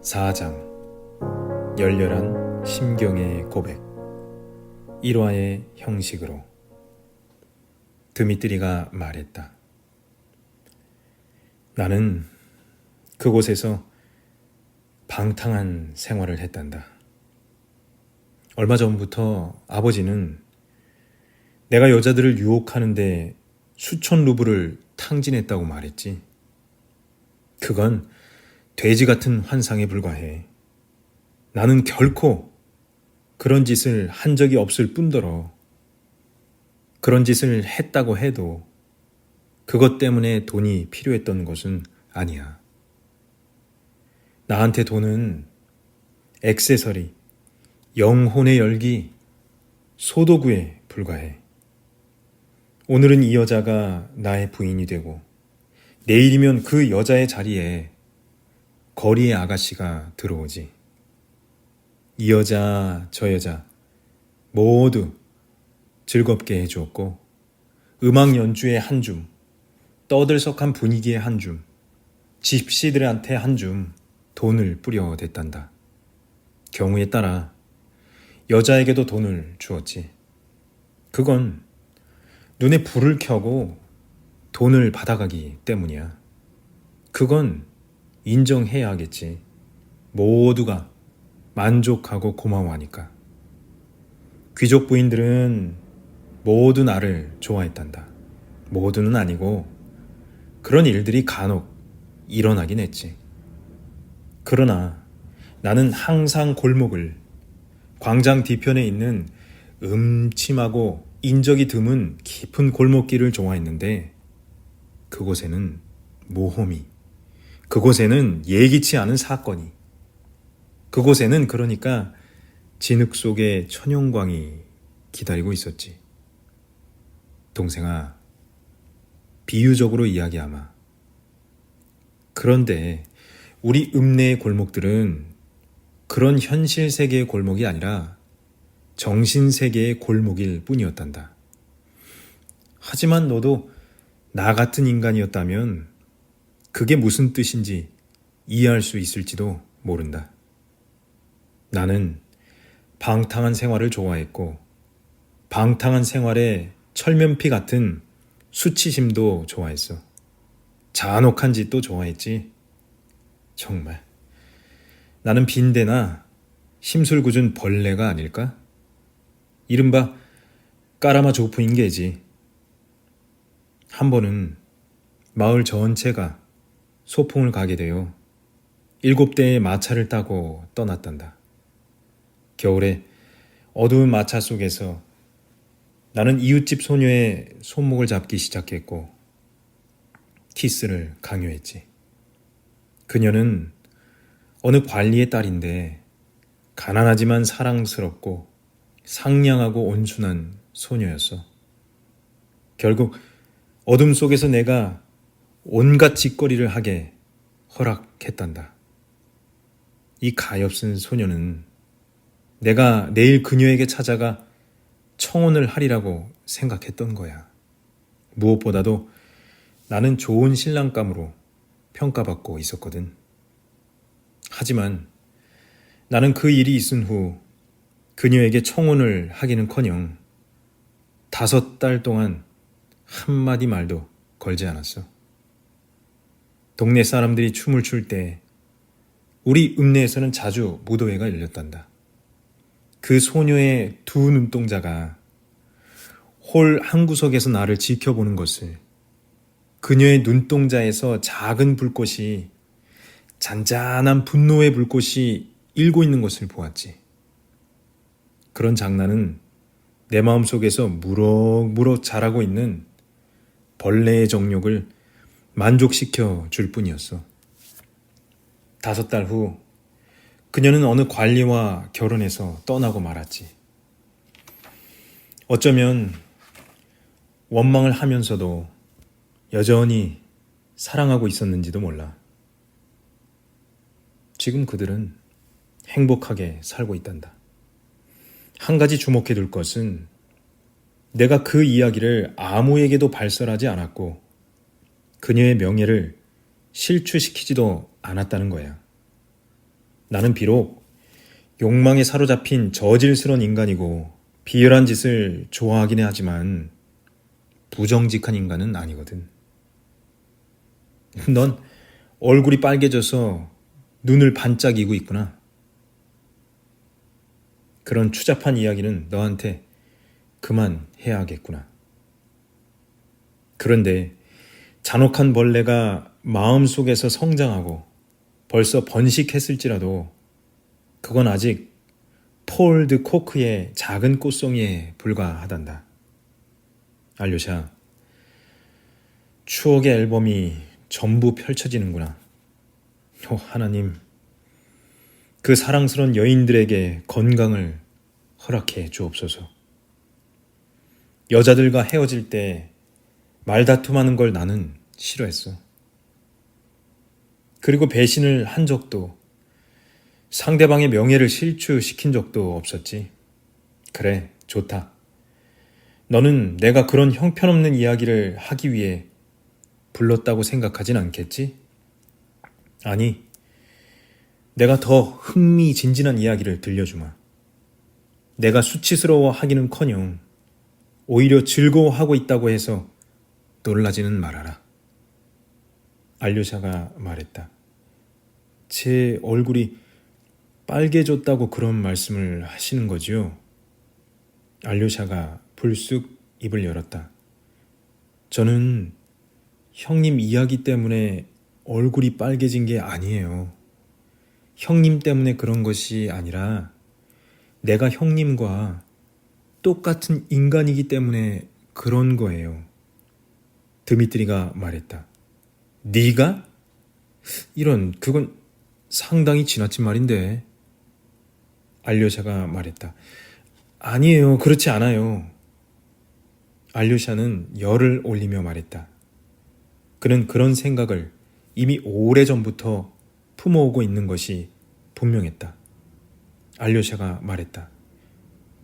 4장 열렬한 심경의 고백 1화의 형식으로 드미트리가 말했다. 나는 그곳에서 방탕한 생활을 했단다. 얼마 전부터 아버지는 내가 여자들을 유혹하는데 수천 루블을 탕진했다고 말했지. 그건 돼지 같은 환상에 불과해. 나는 결코 그런 짓을 한 적이 없을 뿐더러 그런 짓을 했다고 해도 그것 때문에 돈이 필요했던 것은 아니야. 나한테 돈은 액세서리, 영혼의 열기, 소도구에 불과해. 오늘은 이 여자가 나의 부인이 되고 내일이면 그 여자의 자리에 거리의 아가씨가 들어오지. 이 여자, 저 여자 모두 즐겁게 해주었고 음악 연주에 한 줌, 떠들썩한 분위기에 한 줌, 집시들한테 한 줌 돈을 뿌려댔단다. 경우에 따라 여자에게도 돈을 주었지. 그건 눈에 불을 켜고 돈을 받아가기 때문이야. 그건 인정해야 하겠지. 모두가 만족하고 고마워하니까. 귀족 부인들은 모두 나를 좋아했단다. 모두는 아니고 그런 일들이 간혹 일어나긴 했지. 그러나 나는 항상 골목을, 광장 뒤편에 있는 음침하고 인적이 드문 깊은 골목길을 좋아했는데 그곳에는 모험이, 그곳에는 예기치 않은 사건이, 그곳에는 그러니까 진흙 속에 천영광이 기다리고 있었지. 동생아, 비유적으로 이야기하마. 그런데 우리 읍내의 골목들은 그런 현실 세계의 골목이 아니라 정신 세계의 골목일 뿐이었단다. 하지만 너도 나 같은 인간이었다면 그게 무슨 뜻인지 이해할 수 있을지도 모른다. 나는 방탕한 생활을 좋아했고 방탕한 생활에 철면피 같은 수치심도 좋아했어. 잔혹한 짓도 좋아했지. 정말 나는 빈대나 심술궂은 벌레가 아닐까? 이른바 까라마 조프인 게지. 한 번은 마을 전체가 소풍을 가게 되어 7대의 마차를 타고 떠났단다. 겨울에 어두운 마차 속에서 나는 이웃집 소녀의 손목을 잡기 시작했고 키스를 강요했지. 그녀는 어느 관리의 딸인데 가난하지만 사랑스럽고 상냥하고 온순한 소녀였어. 결국 어둠 속에서 내가 온갖 짓거리를 하게 허락했단다. 이 가엾은 소녀는 내가 내일 그녀에게 찾아가 청혼을 하리라고 생각했던 거야. 무엇보다도 나는 좋은 신랑감으로 평가받고 있었거든. 하지만 나는 그 일이 있은 후 그녀에게 청혼을 하기는커녕 5달 동안 한마디 말도 걸지 않았어. 동네 사람들이 춤을 출 때 우리 읍내에서는 자주 무도회가 열렸단다. 그 소녀의 2 눈동자가 홀 한 구석에서 나를 지켜보는 것을, 그녀의 눈동자에서 작은 불꽃이, 잔잔한 분노의 불꽃이 일고 있는 것을 보았지. 그런 장난은 내 마음속에서 무럭무럭 자라고 있는 벌레의 정욕을 만족시켜 줄 뿐이었어. 5달 후 그녀는 어느 관리와 결혼해서 떠나고 말았지. 어쩌면 원망을 하면서도 여전히 사랑하고 있었는지도 몰라. 지금 그들은 행복하게 살고 있단다. 한 가지 주목해 둘 것은 내가 그 이야기를 아무에게도 발설하지 않았고 그녀의 명예를 실추시키지도 않았다는 거야. 나는 비록 욕망에 사로잡힌 저질스러운 인간이고 비열한 짓을 좋아하긴 하지만 부정직한 인간은 아니거든. 넌 얼굴이 빨개져서 눈을 반짝이고 있구나. 그런 추잡한 이야기는 너한테 그만해야겠구나. 그런데 잔혹한 벌레가 마음속에서 성장하고 벌써 번식했을지라도 그건 아직 폴 드 코크의 작은 꽃송이에 불과하단다. 알료샤, 추억의 앨범이 전부 펼쳐지는구나. 하나님, 그 사랑스러운 여인들에게 건강을 허락해 주옵소서. 여자들과 헤어질 때 말다툼하는 걸 나는 싫어했어. 그리고 배신을 한 적도, 상대방의 명예를 실추시킨 적도 없었지. 그래, 좋다. 너는 내가 그런 형편없는 이야기를 하기 위해 불렀다고 생각하진 않겠지? 아니, 내가 더 흥미진진한 이야기를 들려주마. 내가 수치스러워 하기는커녕 오히려 즐거워하고 있다고 해서 놀라지는 말아라. 알료샤가 말했다. 제 얼굴이 빨개졌다고 그런 말씀을 하시는 거지요? 알료샤가 불쑥 입을 열었다. 저는 형님 이야기 때문에 얼굴이 빨개진 게 아니에요. 형님 때문에 그런 것이 아니라 내가 형님과 똑같은 인간이기 때문에 그런 거예요. 드미트리가 말했다. 네가? 이런, 그건 상당히 지나친 말인데. 알료샤가 말했다. 아니에요. 그렇지 않아요. 알료샤는 열을 올리며 말했다. 그는 그런 생각을 이미 오래전부터 품어오고 있는 것이 분명했다. 알료샤가 말했다.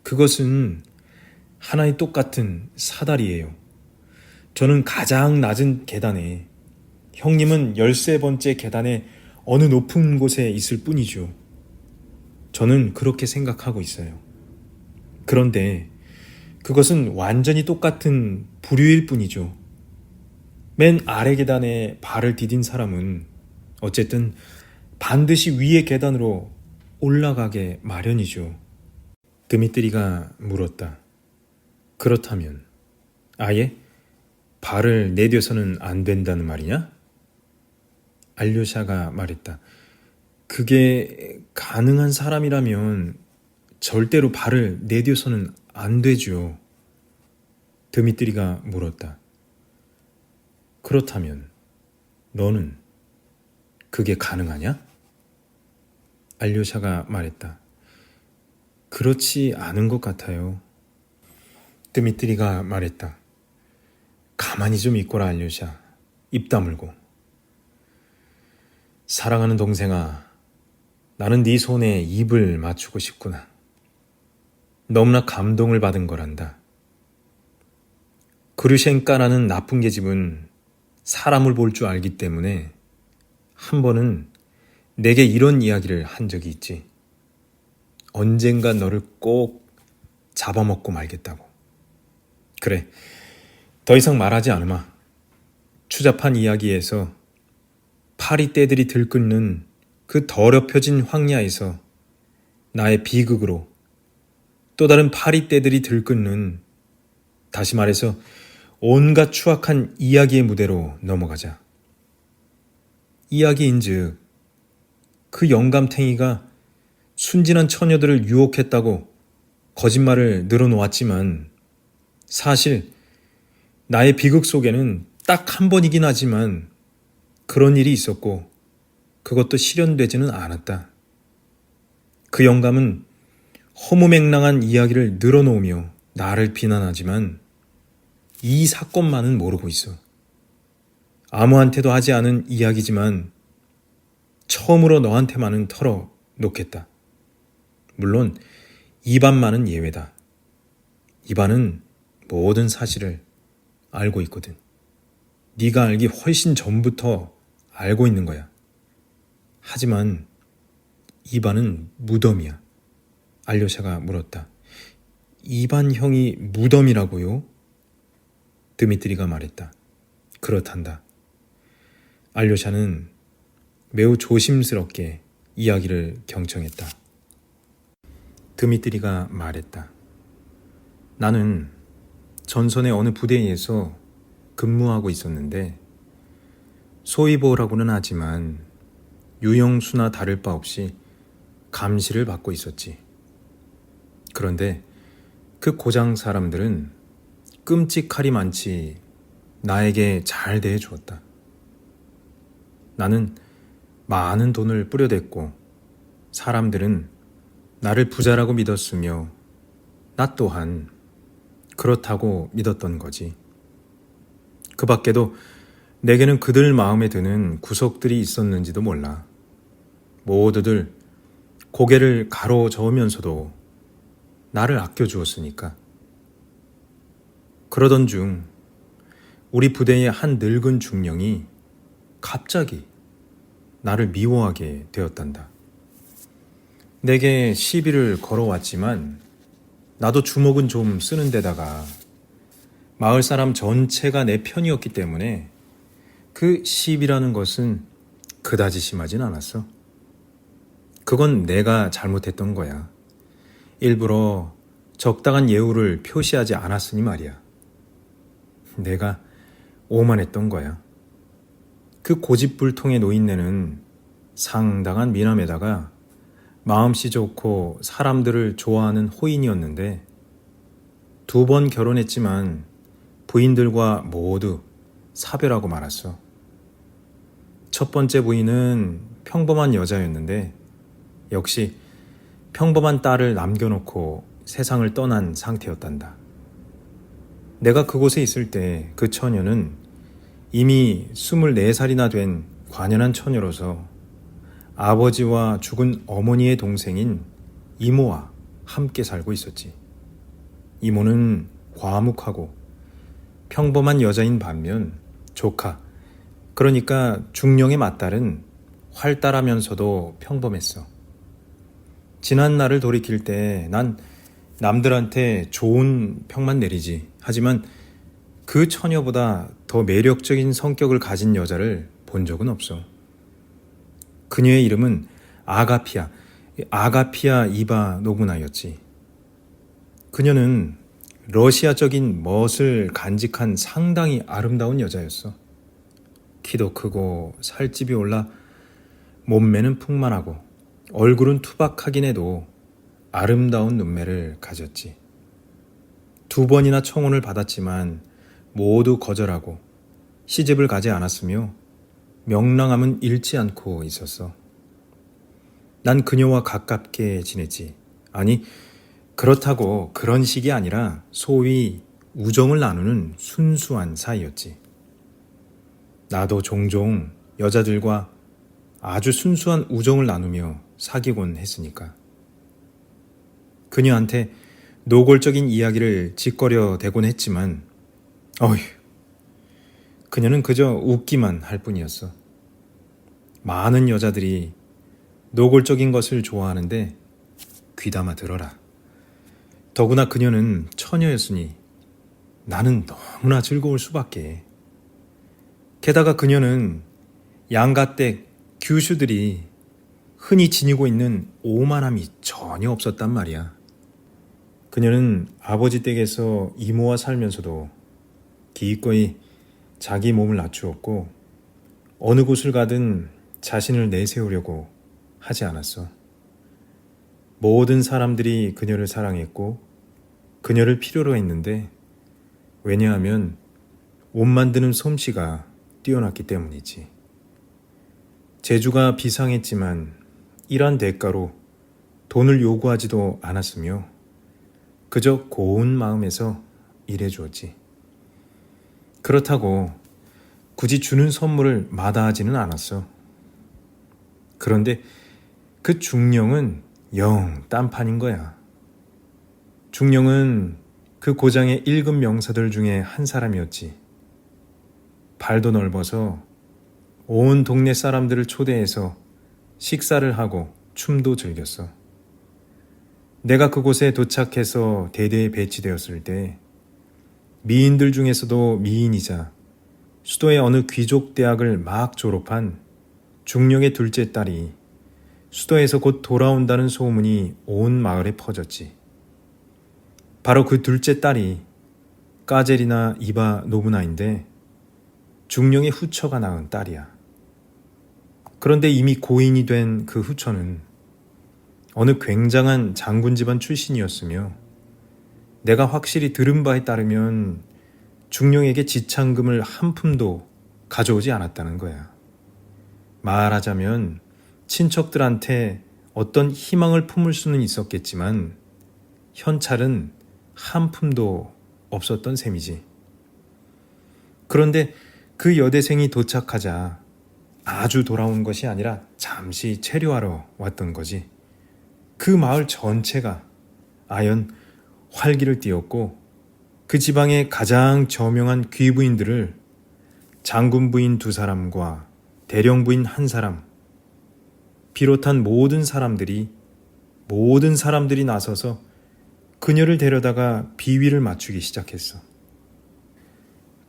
그것은 하나의 똑같은 사다리예요. 저는 가장 낮은 계단에, 형님은 13번째 계단의 어느 높은 곳에 있을 뿐이죠. 저는 그렇게 생각하고 있어요. 그런데 그것은 완전히 똑같은 부류일 뿐이죠. 맨 아래 계단에 발을 디딘 사람은 어쨌든 반드시 위의 계단으로 올라가게 마련이죠. 드미트리가 물었다. 그렇다면 아예 발을 내뎌서는 안 된다는 말이냐? 알료샤가 말했다. 그게 가능한 사람이라면 절대로 발을 내뎌서는 안 되죠. 드미트리가 물었다. 그렇다면 너는 그게 가능하냐? 알료샤가 말했다. 그렇지 않은 것 같아요. 드미트리가 말했다. 가만히 좀 있거라 알료샤. 입 다물고. 사랑하는 동생아, 나는 네 손에 입을 맞추고 싶구나. 너무나 감동을 받은 거란다. 그루셴까라는 나쁜 계집은 사람을 볼 줄 알기 때문에 한 번은 내게 이런 이야기를 한 적이 있지. 언젠가 너를 꼭 잡아먹고 말겠다고. 그래, 더 이상 말하지 않으마. 추잡한 이야기에서 파리떼들이 들끓는 그 더럽혀진 황야에서 나의 비극으로 또 다른 파리떼들이 들끓는, 다시 말해서 온갖 추악한 이야기의 무대로 넘어가자. 이야기인즉 그 영감탱이가 순진한 처녀들을 유혹했다고 거짓말을 늘어놓았지만 사실 나의 비극 속에는 딱 한 번이긴 하지만 그런 일이 있었고 그것도 실현되지는 않았다. 그 영감은 허무맹랑한 이야기를 늘어놓으며 나를 비난하지만 이 사건만은 모르고 있어. 아무한테도 하지 않은 이야기지만 처음으로 너한테만은 털어놓겠다. 물론 이반만은 예외다. 이반은 모든 사실을 알고 있거든. 네가 알기 훨씬 전부터 알고 있는 거야. 하지만 이반은 무덤이야. 알료샤가 물었다. 이반 형이 무덤이라고요? 드미트리가 말했다. 그렇단다. 알료샤는 매우 조심스럽게 이야기를 경청했다. 드미트리가 말했다. 나는 전선의 어느 부대에서 근무하고 있었는데 소위보라고는 하지만 유영수나 다를 바 없이 감시를 받고 있었지. 그런데 그 고장 사람들은 끔찍하리 많지 나에게 잘 대해주었다. 나는 많은 돈을 뿌려댔고 사람들은 나를 부자라고 믿었으며 나 또한 그렇다고 믿었던 거지. 그 밖에도 내게는 그들 마음에 드는 구석들이 있었는지도 몰라. 모두들 고개를 가로저으면서도 나를 아껴주었으니까. 그러던 중 우리 부대의 한 늙은 중령이 갑자기 나를 미워하게 되었단다. 내게 시비를 걸어왔지만 나도 주먹은 좀 쓰는 데다가 마을 사람 전체가 내 편이었기 때문에 그 시비라는 것은 그다지 심하진 않았어. 그건 내가 잘못했던 거야. 일부러 적당한 예우를 표시하지 않았으니 말이야. 내가 오만했던 거야. 그 고집불통의 노인네는 상당한 미남에다가 마음씨 좋고 사람들을 좋아하는 호인이었는데 2번 결혼했지만 부인들과 모두 사별하고 말았어. 첫 번째 부인은 평범한 여자였는데 역시 평범한 딸을 남겨놓고 세상을 떠난 상태였단다. 내가 그곳에 있을 때 그 처녀는 이미 24살이나 된 관연한 처녀로서 아버지와 죽은 어머니의 동생인 이모와 함께 살고 있었지. 이모는 과묵하고 평범한 여자인 반면 조카, 그러니까 중령의 맏딸은 활달하면서도 평범했어. 지난 날을 돌이킬 때 난 남들한테 좋은 평만 내리지. 하지만 그 처녀보다 더 매력적인 성격을 가진 여자를 본 적은 없어. 그녀의 이름은 아가피아 이바 노구나였지. 그녀는 러시아적인 멋을 간직한 상당히 아름다운 여자였어. 키도 크고 살집이 올라 몸매는 풍만하고 얼굴은 투박하긴 해도 아름다운 눈매를 가졌지. 2번이나 청혼을 받았지만 모두 거절하고 시집을 가지 않았으며 명랑함은 잃지 않고 있었어. 난 그녀와 가깝게 지냈지. 아니, 그렇다고 그런 식이 아니라 소위 우정을 나누는 순수한 사이였지. 나도 종종 여자들과 아주 순수한 우정을 나누며 사귀곤 했으니까. 그녀한테 노골적인 이야기를 짓거려 대곤 했지만 어휴, 그녀는 그저 웃기만 할 뿐이었어. 많은 여자들이 노골적인 것을 좋아하는데 귀담아 들어라. 더구나 그녀는 처녀였으니 나는 너무나 즐거울 수밖에. 게다가 그녀는 양가댁 규슈들이 흔히 지니고 있는 오만함이 전혀 없었단 말이야. 그녀는 아버지 댁에서 이모와 살면서도 기꺼이 자기 몸을 낮추었고 어느 곳을 가든 자신을 내세우려고 하지 않았어. 모든 사람들이 그녀를 사랑했고 그녀를 필요로 했는데 왜냐하면 옷 만드는 솜씨가 뛰어났기 때문이지. 재주가 비상했지만 일한 대가로 돈을 요구하지도 않았으며 그저 고운 마음에서 일해주었지. 그렇다고 굳이 주는 선물을 마다하지는 않았어. 그런데 그 중령은 영 딴판인 거야. 중령은 그 고장의 1급 명사들 중에 한 사람이었지. 발도 넓어서 온 동네 사람들을 초대해서 식사를 하고 춤도 즐겼어. 내가 그곳에 도착해서 대대에 배치되었을 때 미인들 중에서도 미인이자 수도의 어느 귀족 대학을 막 졸업한 중령의 둘째 딸이 수도에서 곧 돌아온다는 소문이 온 마을에 퍼졌지. 바로 그 둘째 딸이 까제리나 이바 노부나인데 중령의 후처가 낳은 딸이야. 그런데 이미 고인이 된 그 후처는 어느 굉장한 장군 집안 출신이었으며 내가 확실히 들은 바에 따르면 중령에게 지창금을 한 푼도 가져오지 않았다는 거야. 말하자면 친척들한테 어떤 희망을 품을 수는 있었겠지만 현찰은 한 푼도 없었던 셈이지. 그런데 그 여대생이 도착하자 아주 돌아온 것이 아니라 잠시 체류하러 왔던 거지. 그 마을 전체가 아연 활기를 띠었고 그 지방의 가장 저명한 귀부인들을 장군 부인 2사람과 대령 부인 1사람 비롯한 모든 사람들이 나서서 그녀를 데려다가 비위를 맞추기 시작했어.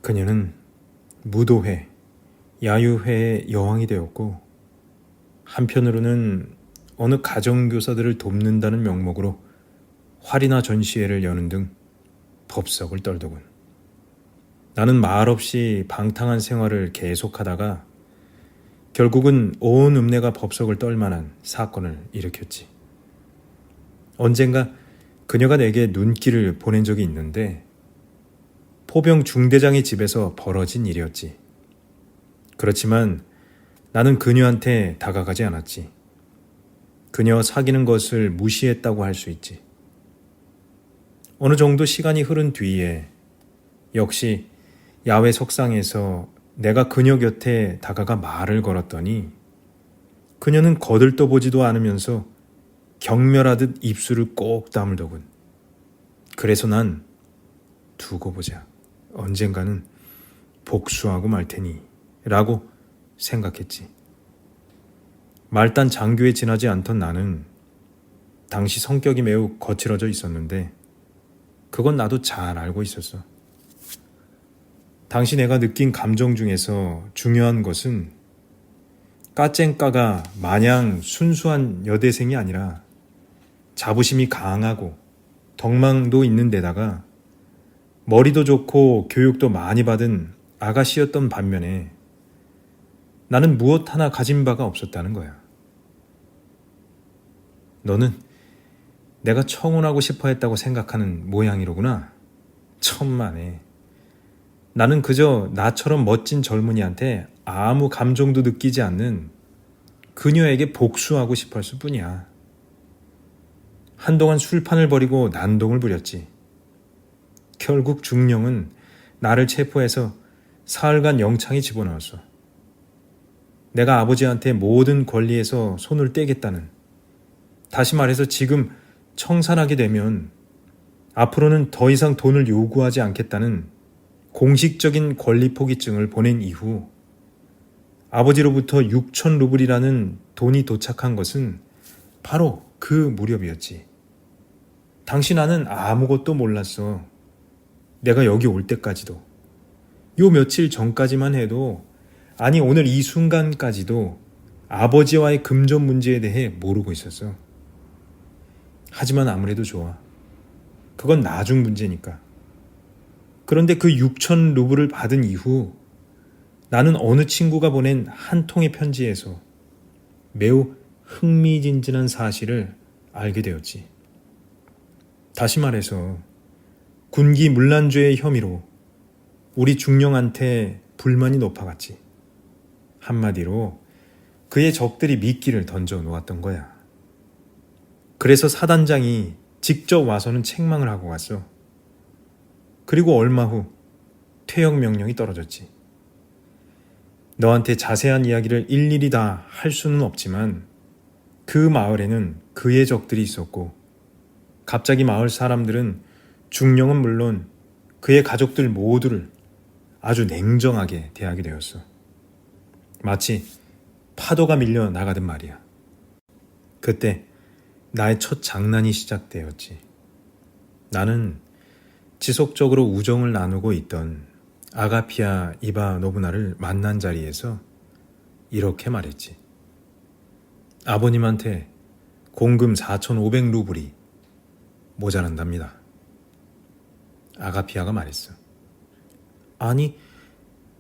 그녀는 무도회, 야유회의 여왕이 되었고 한편으로는 어느 가정교사들을 돕는다는 명목으로 활이나 전시회를 여는 등 법석을 떨더군. 나는 말없이 방탕한 생활을 계속하다가 결국은 온 읍내가 법석을 떨 만한 사건을 일으켰지. 언젠가 그녀가 내게 눈길을 보낸 적이 있는데 포병 중대장의 집에서 벌어진 일이었지. 그렇지만 나는 그녀한테 다가가지 않았지. 그녀 사귀는 것을 무시했다고 할 수 있지. 어느 정도 시간이 흐른 뒤에 역시 야외 석상에서 내가 그녀 곁에 다가가 말을 걸었더니 그녀는 거들떠보지도 않으면서 경멸하듯 입술을 꼭 다물더군. 그래서 난 두고 보자. 언젠가는 복수하고 말 테니 라고 생각했지. 말단 장교에 지나지 않던 나는 당시 성격이 매우 거칠어져 있었는데 그건 나도 잘 알고 있었어. 당시 내가 느낀 감정 중에서 중요한 것은 까쨍까가 마냥 순수한 여대생이 아니라 자부심이 강하고 덕망도 있는 데다가 머리도 좋고 교육도 많이 받은 아가씨였던 반면에 나는 무엇 하나 가진 바가 없었다는 거야. 너는 내가 청혼하고 싶어 했다고 생각하는 모양이로구나. 천만에. 나는 그저 나처럼 멋진 젊은이한테 아무 감정도 느끼지 않는 그녀에게 복수하고 싶었을 뿐이야. 한동안 술판을 벌이고 난동을 부렸지. 결국 중령은 나를 체포해서 사흘간 영창에 집어넣었어. 내가 아버지한테 모든 권리에서 손을 떼겠다는, 다시 말해서 지금 청산하게 되면 앞으로는 더 이상 돈을 요구하지 않겠다는 공식적인 권리 포기증을 보낸 이후 아버지로부터 6천 루블이라는 돈이 도착한 것은 바로 그 무렵이었지. 당시 나는 아무것도 몰랐어. 내가 여기 올 때까지도. 요 며칠 전까지만 해도, 아니 오늘 이 순간까지도 아버지와의 금전 문제에 대해 모르고 있었어. 하지만 아무래도 좋아. 그건 나중 문제니까. 그런데 그 6천 루블을 받은 이후 나는 어느 친구가 보낸 한 통의 편지에서 매우 흥미진진한 사실을 알게 되었지. 다시 말해서 군기 문란죄의 혐의로 우리 중령한테 불만이 높아갔지. 한마디로 그의 적들이 미끼를 던져 놓았던 거야. 그래서 사단장이 직접 와서는 책망을 하고 갔어. 그리고 얼마 후 퇴역 명령이 떨어졌지. 너한테 자세한 이야기를 일일이 다 할 수는 없지만 그 마을에는 그의 적들이 있었고 갑자기 마을 사람들은 중령은 물론 그의 가족들 모두를 아주 냉정하게 대하게 되었어. 마치 파도가 밀려 나가듯 말이야. 그때 나의 첫 장난이 시작되었지. 나는 지속적으로 우정을 나누고 있던 아가피아 이바노부나를 만난 자리에서 이렇게 말했지. 아버님한테 공금 4,500루블이 모자란답니다. 아가피아가 말했어. 아니,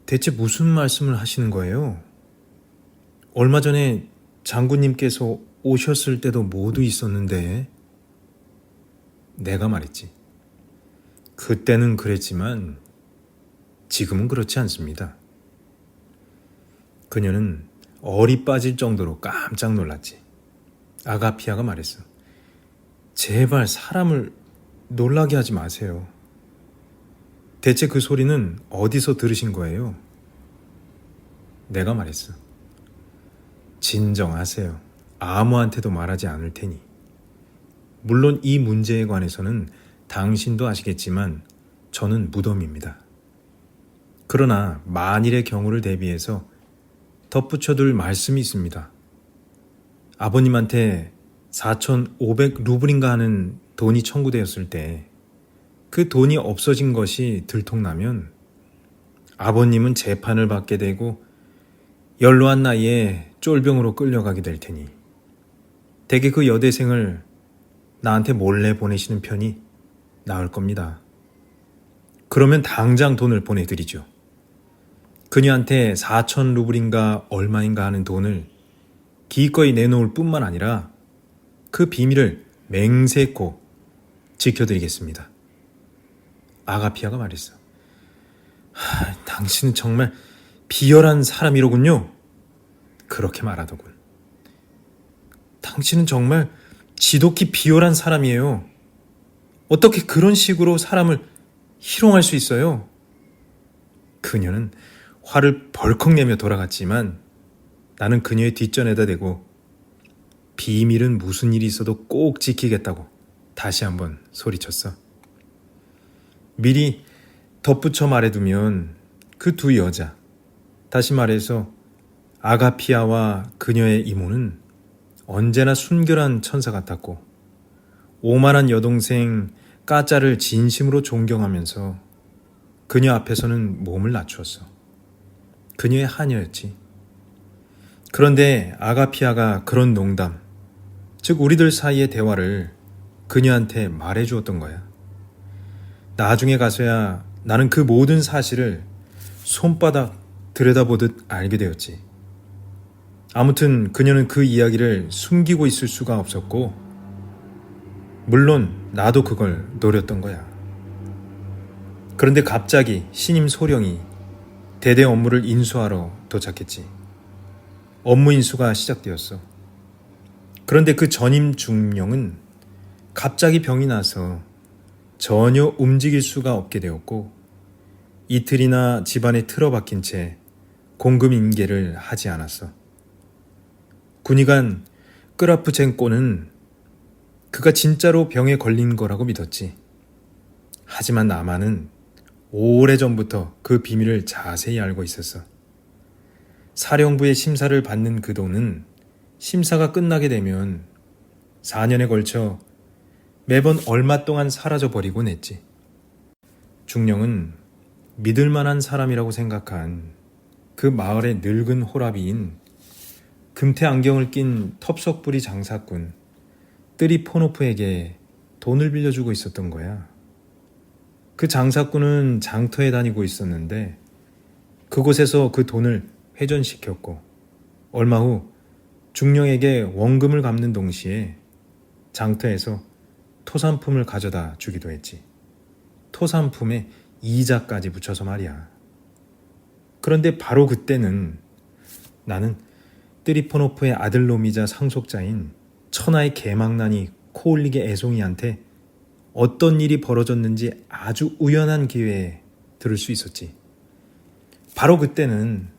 대체 무슨 말씀을 하시는 거예요? 얼마 전에 장군님께서 오셨을 때도 모두 있었는데. 내가 말했지. 그때는 그랬지만 지금은 그렇지 않습니다. 그녀는 얼이 빠질 정도로 깜짝 놀랐지. 아가피아가 말했어. 제발 사람을 놀라게 하지 마세요. 대체 그 소리는 어디서 들으신 거예요? 내가 말했어. 진정하세요. 아무한테도 말하지 않을 테니. 물론 이 문제에 관해서는 당신도 아시겠지만 저는 무덤입니다. 그러나 만일의 경우를 대비해서 덧붙여둘 말씀이 있습니다. 아버님한테 4,500루블인가 하는 돈이 청구되었을 때 그 돈이 없어진 것이 들통나면 아버님은 재판을 받게 되고 연로한 나이에 쫄병으로 끌려가게 될 테니 대개 그 여대생을 나한테 몰래 보내시는 편이 나을 겁니다. 그러면 당장 돈을 보내드리죠. 그녀한테 4,000루블인가 얼마인가 하는 돈을 기꺼이 내놓을 뿐만 아니라 그 비밀을 맹세코 지켜드리겠습니다. 아가피아가 말했어. 당신은 정말 비열한 사람이로군요. 그렇게 말하더군. 당신은 정말 지독히 비열한 사람이에요. 어떻게 그런 식으로 사람을 희롱할 수 있어요? 그녀는 화를 벌컥 내며 돌아갔지만 나는 그녀의 뒷전에다 대고 비밀은 무슨 일이 있어도 꼭 지키겠다고 다시 한번 소리쳤어. 미리 덧붙여 말해두면 그 두 여자, 다시 말해서 아가피아와 그녀의 이모는 언제나 순결한 천사 같았고 오만한 여동생 까짜를 진심으로 존경하면서 그녀 앞에서는 몸을 낮추었어. 그녀의 하녀였지. 그런데 아가피아가 그런 농담, 즉 우리들 사이의 대화를 그녀한테 말해주었던 거야. 나중에 가서야 나는 그 모든 사실을 손바닥 들여다보듯 알게 되었지. 아무튼 그녀는 그 이야기를 숨기고 있을 수가 없었고 물론 나도 그걸 노렸던 거야. 그런데 갑자기 신임 소령이 대대 업무를 인수하러 도착했지. 업무 인수가 시작되었어. 그런데 그 전임 중령은 갑자기 병이 나서 전혀 움직일 수가 없게 되었고 이틀이나 집안에 틀어박힌 채 공금 인계를 하지 않았어. 군의관 끄라프첸코는 그가 진짜로 병에 걸린 거라고 믿었지. 하지만 나만은 오래전부터 그 비밀을 자세히 알고 있었어. 사령부의 심사를 받는 그 돈은 심사가 끝나게 되면 4년에 걸쳐 매번 얼마 동안 사라져버리곤 했지. 중령은 믿을만한 사람이라고 생각한 그 마을의 늙은 호라비인 금태 안경을 낀 텁석부리 장사꾼 뜨리포노프에게 돈을 빌려주고 있었던 거야. 그 장사꾼은 장터에 다니고 있었는데 그곳에서 그 돈을 회전시켰고 얼마 후 중령에게 원금을 갚는 동시에 장터에서 토산품을 가져다 주기도 했지. 토산품에 이자까지 붙여서 말이야. 그런데 바로 그때는 나는 뜨리포노프의 아들놈이자 상속자인 천하의 개망난이 코올리게 애송이한테 어떤 일이 벌어졌는지 아주 우연한 기회에 들을 수 있었지. 바로 그때는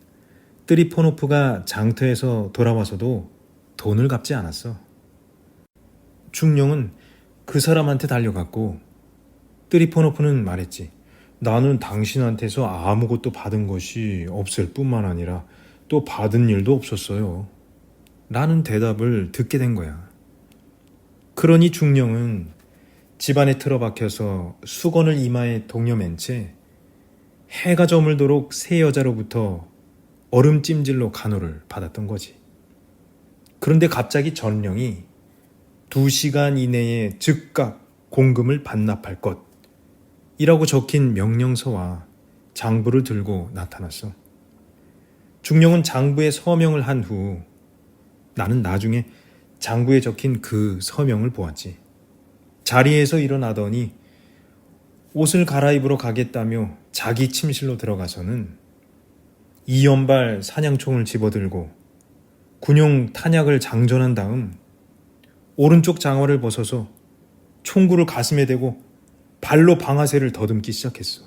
뜨리포노프가 장터에서 돌아와서도 돈을 갚지 않았어. 중령은 그 사람한테 달려갔고 뜨리포노프는 말했지. 나는 당신한테서 아무것도 받은 것이 없을 뿐만 아니라 또 받은 일도 없었어요. 라는 대답을 듣게 된 거야. 그러니 중령은 집안에 틀어박혀서 수건을 이마에 동여맨 채 해가 저물도록 새 여자로부터 얼음찜질로 간호를 받았던 거지. 그런데 갑자기 전령이 2시간 이내에 즉각 공금을 반납할 것이라고 적힌 명령서와 장부를 들고 나타났어. 중령은 장부에 서명을 한 후 나는 나중에 장부에 적힌 그 서명을 보았지. 자리에서 일어나더니 옷을 갈아입으러 가겠다며 자기 침실로 들어가서는 이연발 사냥총을 집어들고 군용 탄약을 장전한 다음 오른쪽 장화를 벗어서 총구를 가슴에 대고 발로 방아쇠를 더듬기 시작했어.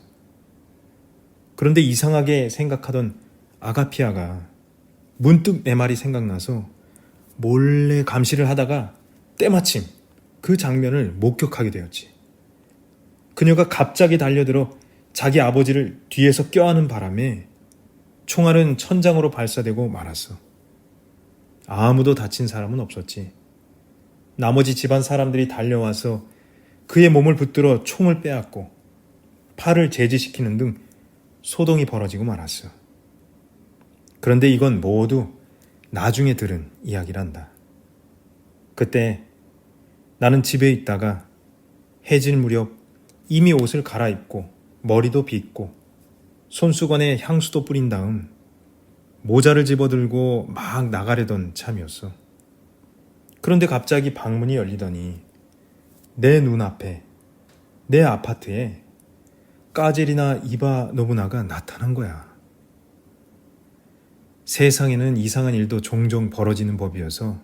그런데 이상하게 생각하던 아가피아가 문득 내 말이 생각나서 몰래 감시를 하다가 때마침 그 장면을 목격하게 되었지. 그녀가 갑자기 달려들어 자기 아버지를 뒤에서 껴안은 바람에 총알은 천장으로 발사되고 말았어. 아무도 다친 사람은 없었지. 나머지 집안 사람들이 달려와서 그의 몸을 붙들어 총을 빼앗고 팔을 제지시키는 등 소동이 벌어지고 말았어. 그런데 이건 모두 나중에 들은 이야기란다. 그때 나는 집에 있다가 해질 무렵 이미 옷을 갈아입고 머리도 빗고 손수건에 향수도 뿌린 다음 모자를 집어들고 막 나가려던 참이었어. 그런데 갑자기 방문이 열리더니 내 눈앞에, 내 아파트에 까제리나 이바 노부나가 나타난 거야. 세상에는 이상한 일도 종종 벌어지는 법이어서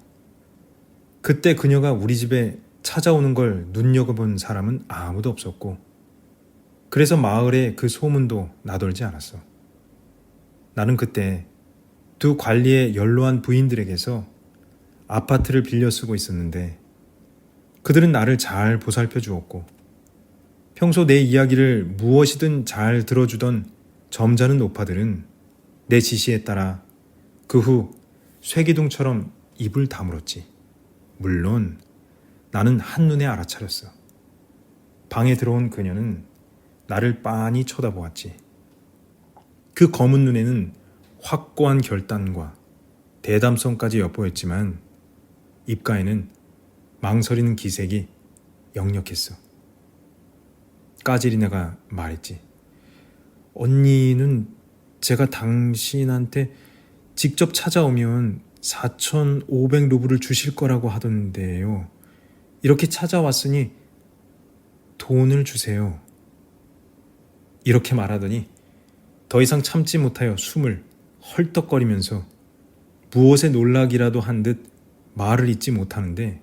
그때 그녀가 우리 집에 찾아오는 걸 눈여겨본 사람은 아무도 없었고, 그래서 마을에 그 소문도 나돌지 않았어. 나는 그때 2 관리의 연로한 부인들에게서 아파트를 빌려 쓰고 있었는데 그들은 나를 잘 보살펴 주었고 평소 내 이야기를 무엇이든 잘 들어주던 점잖은 노파들은 내 지시에 따라 그 후 쇠기둥처럼 입을 다물었지. 물론 나는 한눈에 알아차렸어. 방에 들어온 그녀는 나를 빤히 쳐다보았지. 그 검은 눈에는 확고한 결단과 대담성까지 엿보였지만 입가에는 망설이는 기색이 역력했어. 까지리나가 말했지. 언니는 제가 당신한테 직접 찾아오면 4,500루블을 주실 거라고 하던데요. 이렇게 찾아왔으니 돈을 주세요. 이렇게 말하더니 더 이상 참지 못하여 숨을 헐떡거리면서 무엇에 놀라기라도 한 듯 말을 잇지 못하는데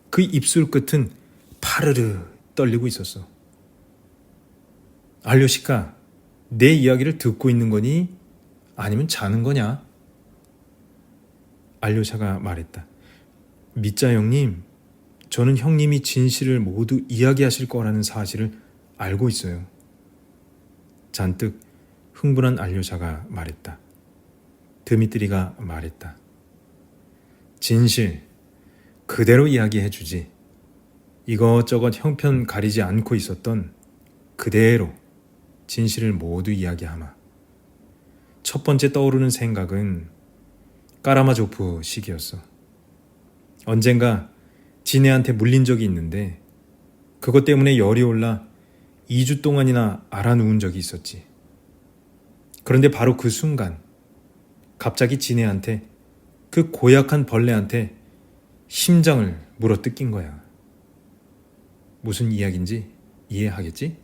그 입술 끝은 파르르 떨리고 있었어. 알료시카, 내 이야기를 듣고 있는 거니? 아니면 자는 거냐? 알료샤가 말했다. 미짜 형님, 저는 형님이 진실을 모두 이야기하실 거라는 사실을 알고 있어요. 잔뜩 흥분한 알료샤가 말했다. 드미트리가 말했다. 진실, 그대로 이야기해 주지. 이것저것 형편 가리지 않고 있었던 그대로 진실을 모두 이야기하마. 첫 번째 떠오르는 생각은 까라마조프 시기였어. 언젠가 지네한테 물린 적이 있는데 그것 때문에 열이 올라 2주 동안이나 알아누운 적이 있었지. 그런데 바로 그 순간 갑자기 지네한테, 그 고약한 벌레한테 심장을 물어 뜯긴 거야. 무슨 이야기인지 이해하겠지?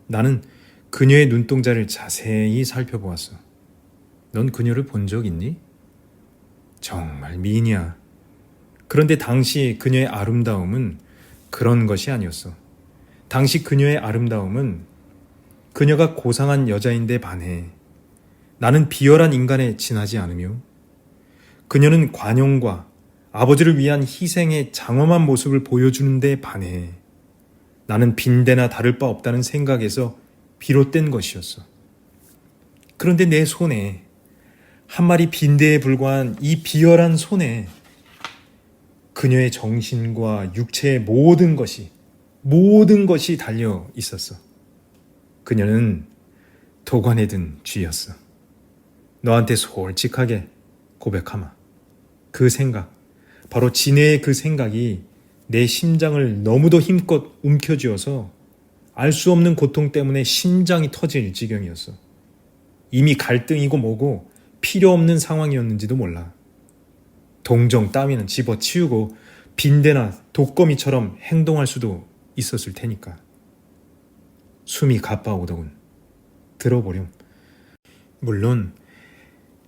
나는 그녀의 눈동자를 자세히 살펴보았어. 넌 그녀를 본 적 있니? 정말 미인이야. 그런데 당시 그녀의 아름다움은 그런 것이 아니었어. 당시 그녀의 아름다움은 그녀가 고상한 여자인데 반해 나는 비열한 인간에 지나지 않으며 그녀는 관용과 아버지를 위한 희생의 장엄한 모습을 보여주는 데 반해 나는 빈대나 다를 바 없다는 생각에서 비롯된 것이었어. 그런데 내 손에, 한 마리 빈대에 불과한 이 비열한 손에 그녀의 정신과 육체의 모든 것이 달려 있었어. 그녀는 도관에 든 쥐였어. 너한테 솔직하게 고백하마. 그 생각, 바로 진해의 그 생각이 내 심장을 너무도 힘껏 움켜쥐어서 알 수 없는 고통 때문에 심장이 터질 지경이었어. 이미 갈등이고 뭐고 필요 없는 상황이었는지도 몰라. 동정 따위는 집어치우고 빈대나 독거미처럼 행동할 수도 있었을 테니까. 숨이 가빠오더군. 들어보렴. 물론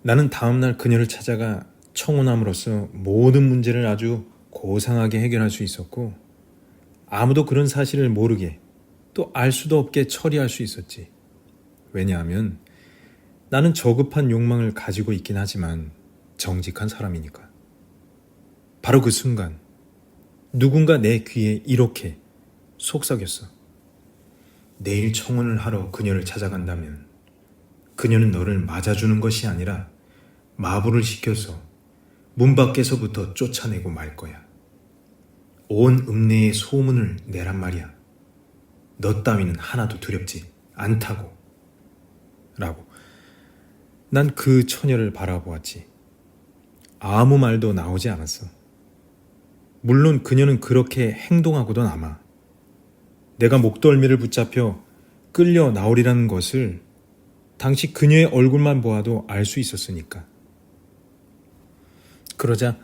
나는 다음날 그녀를 찾아가 청혼함으로써 모든 문제를 아주 고상하게 해결할 수 있었고, 아무도 그런 사실을 모르게 또 알 수도 없게 처리할 수 있었지. 왜냐하면 나는 저급한 욕망을 가지고 있긴 하지만 정직한 사람이니까. 바로 그 순간 누군가 내 귀에 이렇게 속삭였어. 내일 청혼을 하러 그녀를 찾아간다면 그녀는 너를 맞아주는 것이 아니라 마부를 시켜서 문 밖에서부터 쫓아내고 말 거야. 온 읍내에 소문을 내란 말이야. 너 따위는 하나도 두렵지 않다고. 라고. 난 그 처녀를 바라보았지. 아무 말도 나오지 않았어. 물론 그녀는 그렇게 행동하고도 남아. 내가 목덜미를 붙잡혀 끌려 나오리라는 것을 당시 그녀의 얼굴만 보아도 알 수 있었으니까. 그러자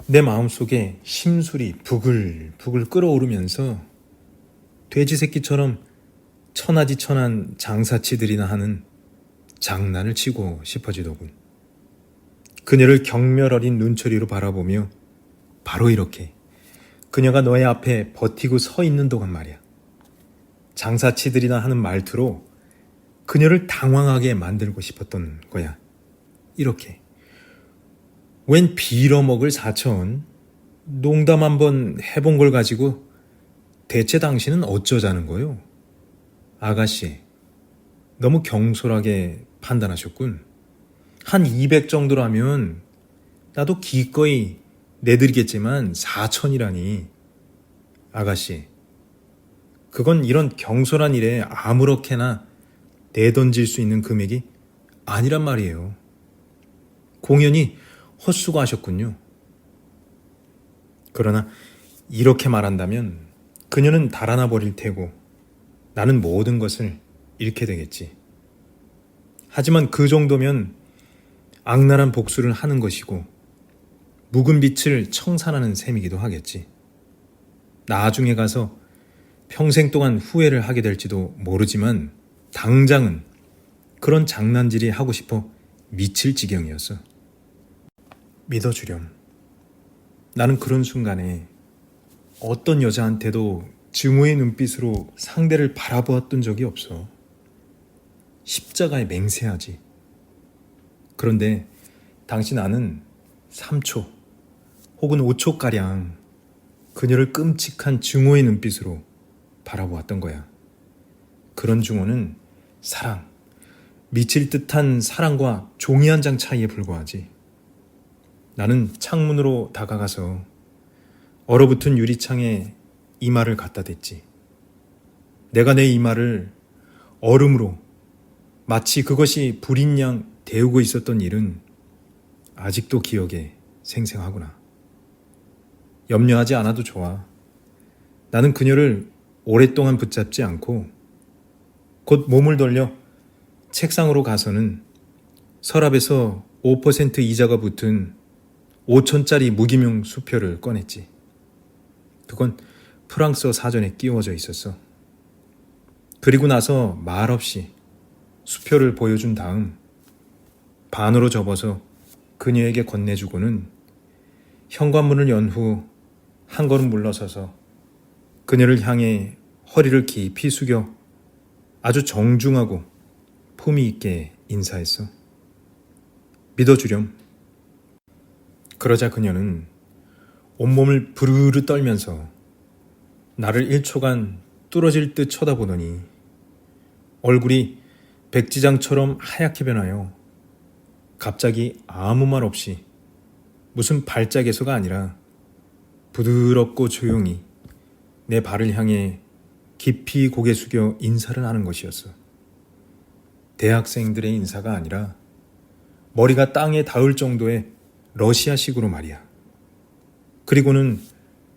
내 마음속에 심술이 부글부글 끓어오르면서 돼지 새끼처럼 천하지천한 장사치들이나 하는 장난을 치고 싶어지더군. 그녀를 경멸 어린 눈초리로 바라보며 바로 이렇게 그녀가 너의 앞에 버티고 서 있는 동안 말이야. 장사치들이나 하는 말투로 그녀를 당황하게 만들고 싶었던 거야. 이렇게. 웬 빌어먹을 사천, 농담 한번 해본 걸 가지고 대체 당신은 어쩌자는 거요? 아가씨, 너무 경솔하게 판단하셨군. 한 200 정도라면 나도 기꺼이 내드리겠지만 4천이라니. 아가씨, 그건 이런 경솔한 일에 아무렇게나 내던질 수 있는 금액이 아니란 말이에요. 공연히 헛수고하셨군요. 그러나 이렇게 말한다면 그녀는 달아나 버릴 테고 나는 모든 것을 잃게 되겠지. 하지만 그 정도면 악랄한 복수를 하는 것이고 묵은 빛을 청산하는 셈이기도 하겠지. 나중에 가서 평생 동안 후회를 하게 될지도 모르지만 당장은 그런 장난질이 하고 싶어 미칠 지경이었어. 믿어주렴. 나는 그런 순간에 어떤 여자한테도 증오의 눈빛으로 상대를 바라보았던 적이 없어. 십자가에 맹세하지. 그런데 당시 나는 3초 혹은 5초가량 그녀를 끔찍한 증오의 눈빛으로 바라보았던 거야. 그런 증오는 사랑, 미칠 듯한 사랑과 종이 한 장 차이에 불과하지. 나는 창문으로 다가가서 얼어붙은 유리창에 이마를 갖다 댔지. 내가 내 이마를 얼음으로 마치 그것이 불인 양 데우고 있었던 일은 아직도 기억에 생생하구나. 염려하지 않아도 좋아. 나는 그녀를 오랫동안 붙잡지 않고 곧 몸을 돌려 책상으로 가서는 서랍에서 5% 이자가 붙은 5천짜리 무기명 수표를 꺼냈지. 그건 프랑스어 사전에 끼워져 있었어. 그리고 나서 말없이 수표를 보여준 다음 반으로 접어서 그녀에게 건네주고는 현관문을 연 후 한 걸음 물러서서 그녀를 향해 허리를 깊이 숙여 아주 정중하고 품위 있게 인사했어. 믿어주렴. 그러자 그녀는 온몸을 부르르 떨면서 나를 1초간 뚫어질 듯 쳐다보더니 얼굴이 백지장처럼 하얗게 변하여 갑자기 아무 말 없이 무슨 발작에서가 아니라 부드럽고 조용히 내 발을 향해 깊이 고개 숙여 인사를 하는 것이었어. 대학생들의 인사가 아니라 머리가 땅에 닿을 정도의 러시아식으로 말이야. 그리고는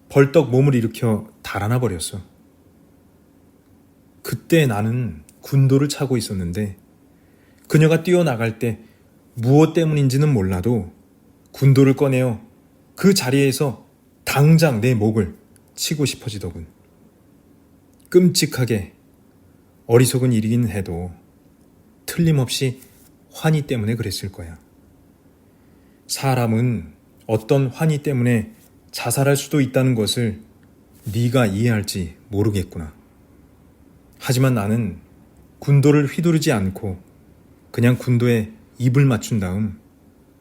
벌떡 몸을 일으켜 달아나 버렸어. 그때 나는 군도를 차고 있었는데 그녀가 뛰어나갈 때 무엇 때문인지는 몰라도 군도를 꺼내어 그 자리에서 당장 내 목을 치고 싶어지더군. 끔찍하게 어리석은 일이긴 해도 틀림없이 환희 때문에 그랬을 거야. 사람은 어떤 환희 때문에 자살할 수도 있다는 것을 네가 이해할지 모르겠구나. 하지만 나는 군도를 휘두르지 않고 그냥 군도에 입을 맞춘 다음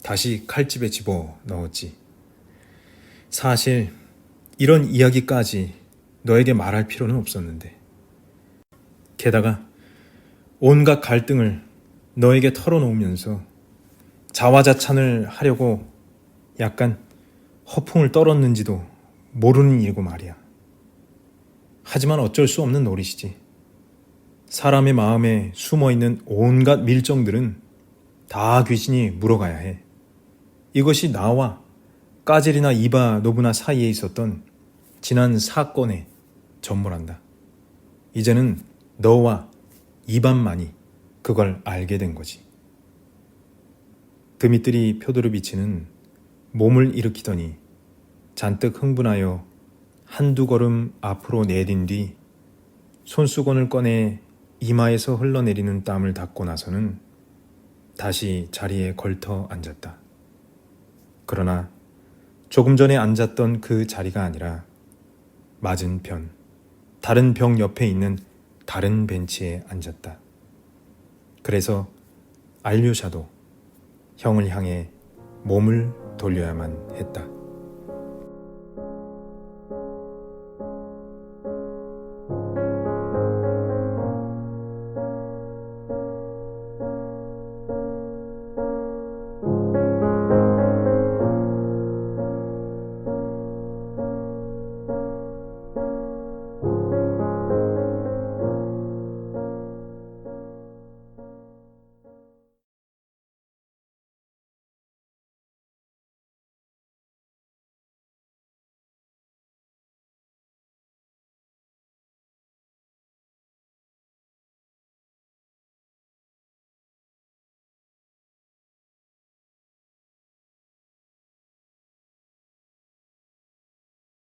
다시 칼집에 집어 넣었지. 사실 이런 이야기까지 너에게 말할 필요는 없었는데. 게다가 온갖 갈등을 너에게 털어놓으면서 자화자찬을 하려고 약간 허풍을 떨었는지도 모르는 일이고 말이야. 하지만 어쩔 수 없는 노릇이지. 사람의 마음에 숨어있는 온갖 밀정들은 다 귀신이 물어가야 해. 이것이 나와 까젤이나 이바 노브나 사이에 있었던 지난 사건의 전모란다. 이제는 너와 이반만이 그걸 알게 된 거지. 드미트리 표도르비치는 몸을 일으키더니 잔뜩 흥분하여 한두 걸음 앞으로 내딘 뒤 손수건을 꺼내 이마에서 흘러내리는 땀을 닦고 나서는 다시 자리에 걸터 앉았다. 그러나 조금 전에 앉았던 그 자리가 아니라 맞은편, 다른 벽 옆에 있는 다른 벤치에 앉았다. 그래서 알류샤도 형을 향해 몸을 돌려야만 했다.